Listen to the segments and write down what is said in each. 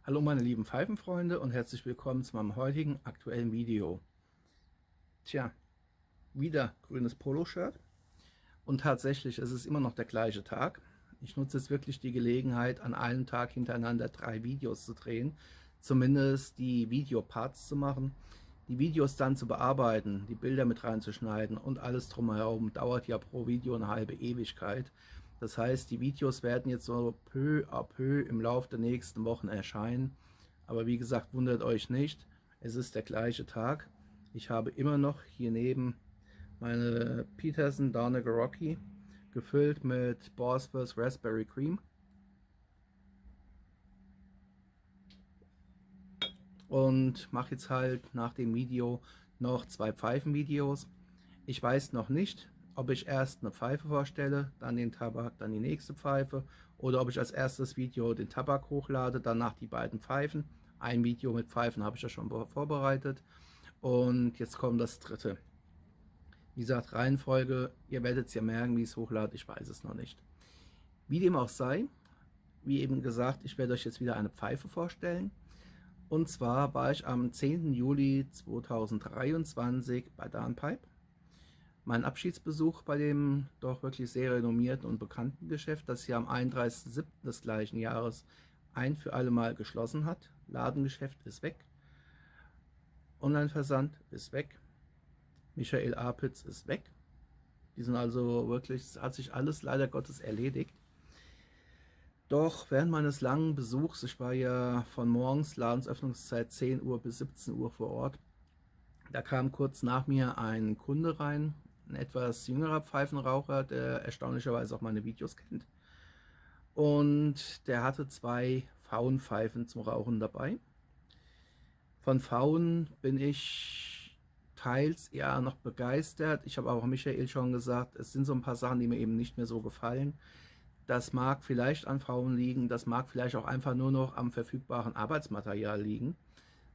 Hallo meine lieben Pfeifenfreunde und herzlich willkommen zu meinem heutigen aktuellen Video. Tja, wieder grünes Poloshirt und tatsächlich ist es immer noch der gleiche Tag. Ich nutze jetzt wirklich die Gelegenheit, an einem Tag hintereinander 3 Videos zu drehen, zumindest die Videoparts zu machen. Die Videos dann zu bearbeiten, die Bilder mit reinzuschneiden und alles drumherum dauert ja pro Video eine halbe Ewigkeit. Das heißt, die Videos werden jetzt so peu à peu im Laufe der nächsten Wochen erscheinen. Aber wie gesagt, wundert euch nicht, es ist der gleiche Tag. Ich habe immer noch hier neben meine Peterson Donegal Rocky gefüllt mit Bosworth Raspberry Cream. Und mache jetzt halt nach dem Video noch 2 Pfeifenvideos. Ich weiß noch nicht, ob ich erst eine Pfeife vorstelle, dann den Tabak, dann die nächste Pfeife, oder ob ich als erstes Video den Tabak hochlade, danach die beiden Pfeifen. Ein Video mit Pfeifen habe ich ja schon vorbereitet und jetzt kommt das dritte. Wie gesagt, Reihenfolge, ihr werdet es ja merken, wie ich es hochlade, ich weiß es noch nicht. Wie dem auch sei, wie eben gesagt, ich werde euch jetzt wieder eine Pfeife vorstellen. Und zwar war ich am 10. Juli 2023 bei Darnpipe. Mein Abschiedsbesuch bei dem doch wirklich sehr renommierten und bekannten Geschäft, das hier am 31.07. des gleichen Jahres ein für alle Mal geschlossen hat. Ladengeschäft ist weg. Online-Versand ist weg. Michael Apitz ist weg. Die sind also wirklich, es hat sich alles leider Gottes erledigt. Doch während meines langen Besuchs, ich war ja von morgens Ladensöffnungszeit 10 Uhr bis 17 Uhr vor Ort, da kam kurz nach mir ein Kunde rein, ein etwas jüngerer Pfeifenraucher, der erstaunlicherweise auch meine Videos kennt. Und der hatte 2 Pfauenpfeifen zum Rauchen dabei. Von Pfauen bin ich teils eher noch begeistert. Ich habe auch Michael schon gesagt, es sind so ein paar Sachen, die mir eben nicht mehr so gefallen. Das mag vielleicht an Pfauen liegen, das mag vielleicht auch einfach nur noch am verfügbaren Arbeitsmaterial liegen.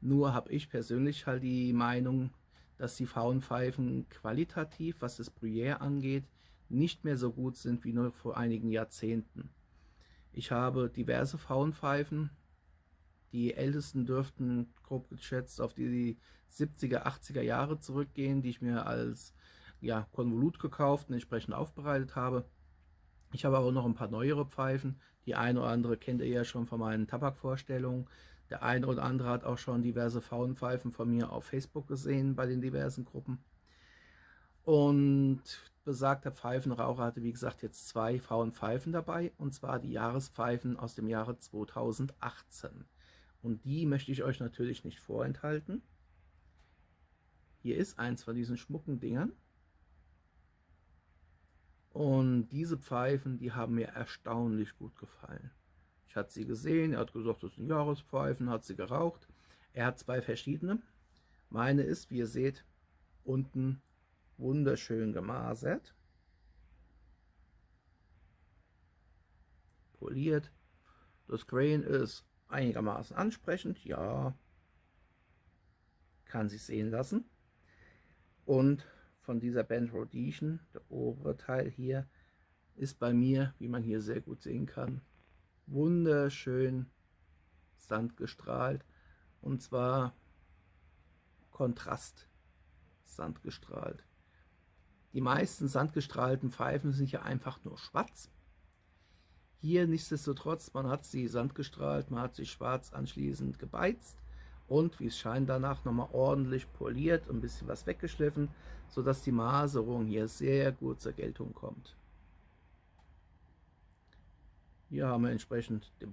Nur habe ich persönlich halt die Meinung, dass die Pfauenpfeifen qualitativ, was das Bruyère angeht, nicht mehr so gut sind wie nur vor einigen Jahrzehnten. Ich habe diverse Pfauenpfeifen. Die ältesten dürften grob geschätzt auf die 70er, 80er Jahre zurückgehen, die ich mir als Konvolut gekauft und entsprechend aufbereitet habe. Ich habe aber noch ein paar neuere Pfeifen. Die eine oder andere kennt ihr ja schon von meinen Tabakvorstellungen. Der eine oder andere hat auch schon diverse Pfauenpfeifen von mir auf Facebook gesehen bei den diversen Gruppen. Und besagter Pfeifenraucher hatte wie gesagt jetzt 2 Pfauenpfeifen dabei, und zwar die Jahrespfeifen aus dem Jahre 2018. Und die möchte ich euch natürlich nicht vorenthalten. Hier ist eins von diesen schmucken Dingern. Und diese Pfeifen, die haben mir erstaunlich gut gefallen. Ich hatte sie gesehen, er hat gesagt, das sind Jahrespfeifen, hat sie geraucht. Er hat 2 verschiedene. Meine ist, wie ihr seht, unten wunderschön gemasert, poliert. Das Grain ist einigermaßen ansprechend, ja, kann sich sehen lassen. Und von dieser Bent Rhodesian, der obere Teil hier, ist bei mir, wie man hier sehr gut sehen kann, wunderschön sandgestrahlt, und zwar Kontrast sandgestrahlt. Die meisten sandgestrahlten Pfeifen sind ja einfach nur schwarz. Hier nichtsdestotrotz, man hat sie sandgestrahlt, man hat sie schwarz anschließend gebeizt und wie es scheint danach nochmal ordentlich poliert und ein bisschen was weggeschliffen, sodass die Maserung hier sehr gut zur Geltung kommt. Hier haben wir entsprechend den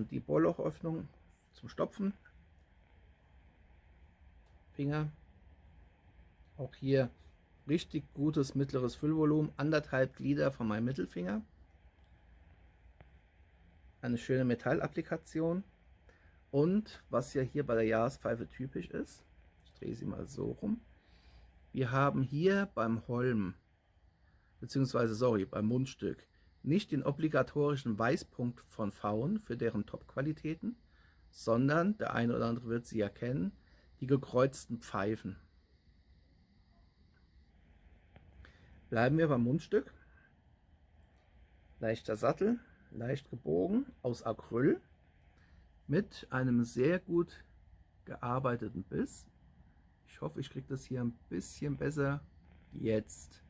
die Bohrlochöffnung zum Stopfen, Finger. Auch hier richtig gutes mittleres Füllvolumen, 1,5 Glieder von meinem Mittelfinger. Eine schöne Metallapplikation. Und was ja hier bei der Jahrespfeife typisch ist, ich drehe sie mal so rum, wir haben hier beim Holm, beziehungsweise sorry, beim Mundstück, nicht den obligatorischen Weißpunkt von Pfauen für deren Top-Qualitäten, sondern, der eine oder andere wird sie ja kennen, die gekreuzten Pfeifen. Bleiben wir beim Mundstück. Leichter Sattel, leicht gebogen, aus Acryl. mit einem sehr gut gearbeiteten Biss. Ich hoffe, ich kriege das hier ein bisschen besser. Jetzt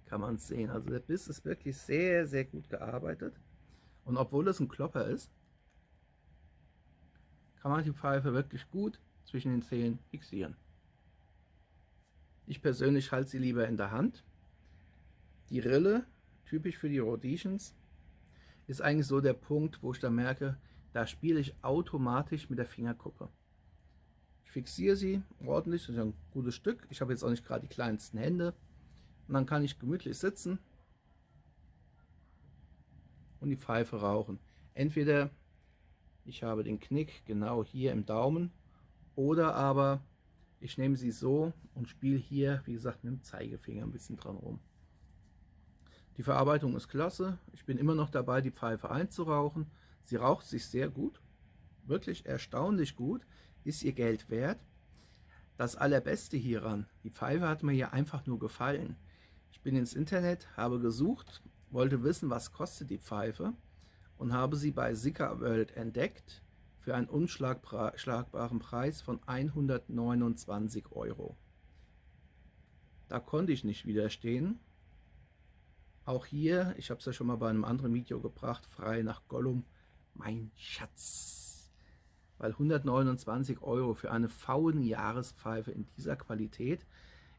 kann man es sehen. Also der Biss ist wirklich sehr, sehr gut gearbeitet. Und obwohl es ein Klopper ist, kann man die Pfeife wirklich gut zwischen den Zähnen fixieren. Ich persönlich halte sie lieber in der Hand. Die Rille, typisch für die Rhodesians, ist eigentlich so der Punkt, wo ich da merke, da spiele ich automatisch mit der Fingerkuppe. Ich fixiere sie ordentlich, das ist ein gutes Stück. Ich habe jetzt auch nicht gerade die kleinsten Hände. Und dann kann ich gemütlich sitzen und die Pfeife rauchen. Entweder ich habe den Knick genau hier im Daumen oder aber ich nehme sie so und spiele hier, wie gesagt, mit dem Zeigefinger ein bisschen dran rum. Die Verarbeitung ist klasse. Ich bin immer noch dabei, die Pfeife einzurauchen. Sie raucht sich sehr gut, wirklich erstaunlich gut, ist ihr Geld wert. Das Allerbeste hieran, die Pfeife hat mir hier einfach nur gefallen. Ich bin ins Internet, habe gesucht, wollte wissen, was kostet die Pfeife und habe sie bei Sika World entdeckt für einen unschlagbaren Preis von 129 €. Da konnte ich nicht widerstehen. Auch hier, ich habe es ja schon mal bei einem anderen Video gebracht, frei nach Gollum, mein Schatz. Weil 129 € für eine Pfauen-Jahrespfeife in dieser Qualität.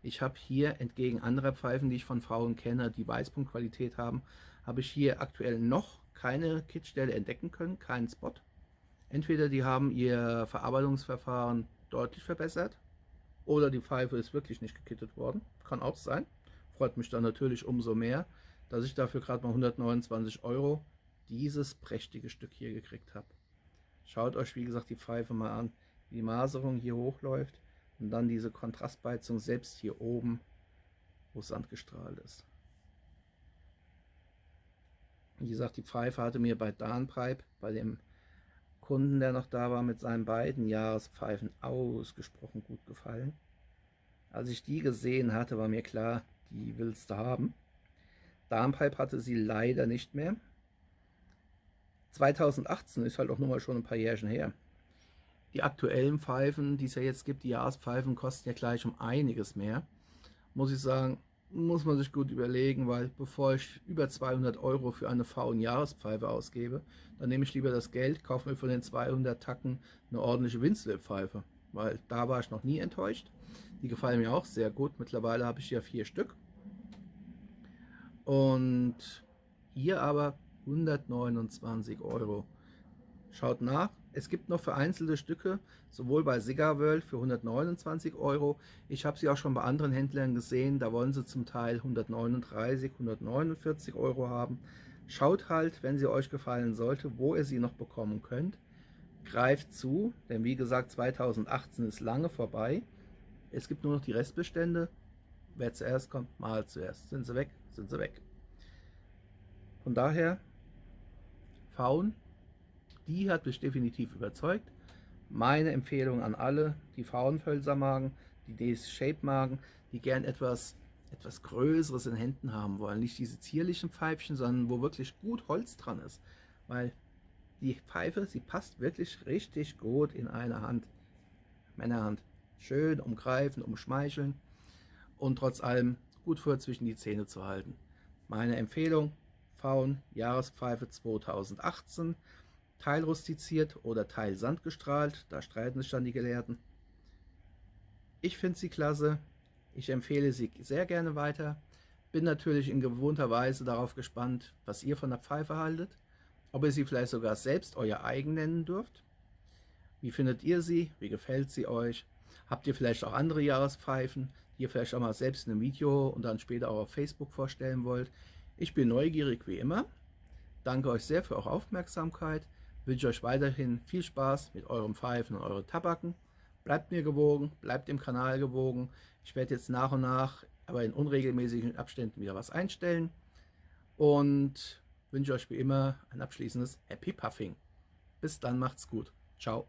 Ich habe hier, entgegen anderer Pfeifen, die ich von Pfauen kenne, die Weißpunktqualität haben, habe ich hier aktuell noch keine Kittstelle entdecken können, keinen Spot. Entweder die haben ihr Verarbeitungsverfahren deutlich verbessert oder die Pfeife ist wirklich nicht gekittet worden. Kann auch sein. Freut mich dann natürlich umso mehr, dass ich dafür gerade mal 129 € dieses prächtige Stück hier gekriegt habe. Schaut euch, wie gesagt, die Pfeife mal an, wie die Maserung hier hochläuft und dann diese Kontrastbeizung selbst hier oben, wo sandgestrahlt ist. Wie gesagt, die Pfeife hatte mir bei Danpipe, bei dem Kunden, der noch da war, mit seinen beiden Jahrespfeifen ausgesprochen gut gefallen. Als ich die gesehen hatte, war mir klar, die willst du haben. Danpipe hatte sie leider nicht mehr. 2018 ist halt auch nur mal schon ein paar Jährchen her. Die aktuellen Pfeifen, die es ja jetzt gibt, die Jahrespfeifen, kosten ja gleich um einiges mehr. Muss ich sagen, muss man sich gut überlegen, weil bevor ich über 200 € für eine Pfauen-Jahrespfeife ausgebe, dann nehme ich lieber das Geld, kaufe mir von den 200 Tacken eine ordentliche Windslip-Pfeife, weil da war ich noch nie enttäuscht. Die gefallen mir auch sehr gut. Mittlerweile habe ich ja 4 Stück. Und hier aber 129 €. Schaut nach, es gibt noch vereinzelte Stücke, sowohl bei Sika World für 129 €. Ich habe sie auch schon bei anderen Händlern gesehen, da wollen sie zum Teil 139, 149 € haben. Schaut halt, wenn sie euch gefallen sollte, wo ihr sie noch bekommen könnt. Greift zu, denn wie gesagt, 2018 ist lange vorbei. Es gibt nur noch die Restbestände. Wer zuerst kommt, mal zuerst. Sind sie weg, sind sie weg. Von daher, Pfauen, die hat mich definitiv überzeugt. Meine Empfehlung an alle, die Pfauenhölzer magen, die DS-Shape magen, die gern etwas Größeres in Händen haben wollen. Nicht diese zierlichen Pfeifchen, sondern wo wirklich gut Holz dran ist. Weil die Pfeife, sie passt wirklich richtig gut in eine Hand. Männerhand. Schön umgreifen, umschmeicheln und trotz allem gut für zwischen die Zähne zu halten. Meine Empfehlung, Pfauen Jahrespfeife 2018, teilrustiziert oder teilsandgestrahlt, da streiten sich dann die Gelehrten. Ich finde sie klasse, ich empfehle sie sehr gerne weiter, bin natürlich in gewohnter Weise darauf gespannt, was ihr von der Pfeife haltet, ob ihr sie vielleicht sogar selbst euer eigen nennen dürft. Wie findet ihr sie? Wie gefällt sie euch? Habt ihr vielleicht auch andere Jahrespfeifen, die ihr vielleicht auch mal selbst in einem Video und dann später auch auf Facebook vorstellen wollt? Ich bin neugierig wie immer. Danke euch sehr für eure Aufmerksamkeit. Wünsche euch weiterhin viel Spaß mit euren Pfeifen und euren Tabaken. Bleibt mir gewogen, bleibt dem Kanal gewogen. Ich werde jetzt nach und nach, aber in unregelmäßigen Abständen wieder was einstellen. Und wünsche euch wie immer ein abschließendes Happy Puffing. Bis dann, macht's gut. Ciao.